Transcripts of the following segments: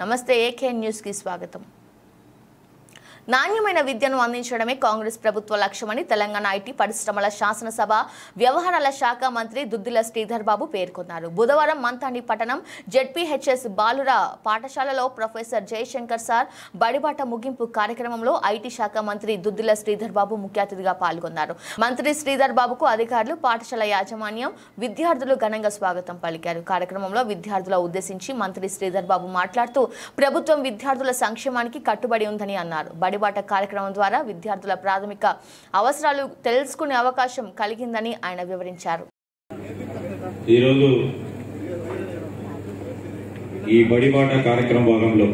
నమస్తే AK news కి స్వాగతం. నాణ్యమైన విద్యను అందించడమే కాంగ్రెస్ ప్రభుత్వ లక్ష్యమని తెలంగాణ ఐటీ పరిశ్రమల శాసనసభ వ్యవహారాల శాఖ మంత్రి దుద్దిల శ్రీధర్ బాబు పేర్కొన్నారు. బుధవారం మంతాండి పట్టణం జెడ్పీహెచ్ఎస్ బాలుర పాఠశాలలో ప్రొఫెసర్ జయశంకర్ సార్ బడిబాట ముగింపు కార్యక్రమంలో ఐటీ శాఖ మంత్రి దుద్దిల శ్రీధర్ బాబు ముఖ్య అతిథిగా పాల్గొన్నారు. మంత్రి శ్రీధర్ బాబుకు అధికారులు, పాఠశాల యాజమాన్యం, విద్యార్థులు ఘనంగా స్వాగతం పలికారు. కార్యక్రమంలో విద్యార్థుల ఉద్దేశించి మంత్రి శ్రీధర్ బాబు మాట్లాడుతూ ప్రభుత్వం విద్యార్థుల సంక్షేమానికి కట్టుబడి ఉందని అన్నారు. బడిబాట కార్యక్రమం ద్వారా విద్యార్థుల ప్రాథమిక అవసరాలు తెలుసుకునే అవకాశం కలిగిందని ఆయన వివరించారు. ఈరోజు ఈ బడిబాట కార్యక్రమం భాగంలో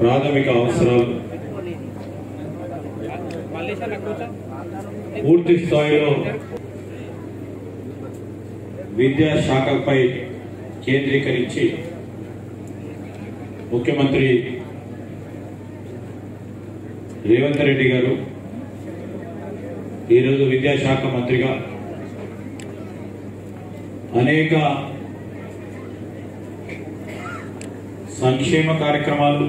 ప్రాథమిక అవసరాలు పూర్తి స్థాయిలో విద్యాశాఖపై కేంద్రీకరించి ముఖ్యమంత్రి రేవంత్ రెడ్డి గారు ఈరోజు విద్యాశాఖ మంత్రిగా అనేక సంక్షేమ కార్యక్రమాలు,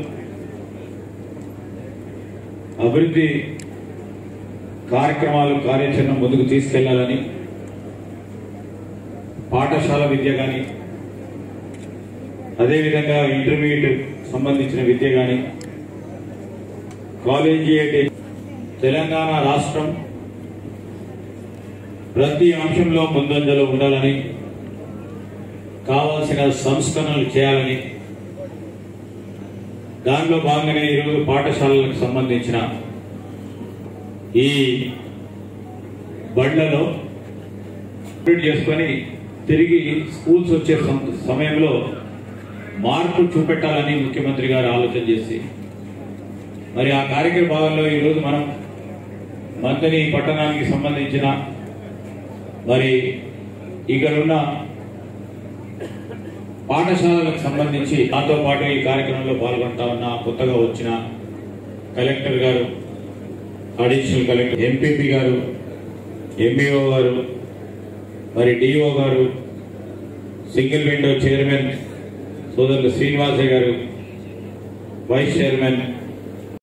అభివృద్ధి కార్యక్రమాలు కార్యాచరణ ముందుకు తీసుకెళ్లాలని, పాఠశాల విద్య కానీ, అదేవిధంగా ఇంటర్మీడియట్ సంబంధించిన విద్య కానీ, కాలేజియేట్ తెలంగాణ రాష్ట్రం ప్రతి అంశంలో ముందంజలో ఉండాలని, కావాల్సిన సంస్కరణలు చేయాలని, దానిలో భాగంగానే ఈరోజు పాఠశాలలకు సంబంధించిన ఈ బండ్లలో చేసుకొని తిరిగి స్కూల్స్ వచ్చే సమయంలో మార్పు చూపెట్టాలని ముఖ్యమంత్రి గారు ఆలోచన చేసి మరి ఆ కార్యక్రమ భాగంలో ఈరోజు మనం మంతని పట్టణానికి సంబంధించిన మరి ఇక్కడున్న పాఠశాలలకు సంబంధించి దాంతో పాటు ఈ కార్యక్రమంలో పాల్గొంటా ఉన్న కొత్తగా వచ్చిన కలెక్టర్ గారు, అడిషనల్ కలెక్టర్, ఎంపీపీ గారు, ఎంఈఓ గారు, మరి డిఓ గారు, సింగిల్ విండో చైర్మన్ సోదరులు శ్రీనివాసయ్య గారు, వైస్ చైర్మన్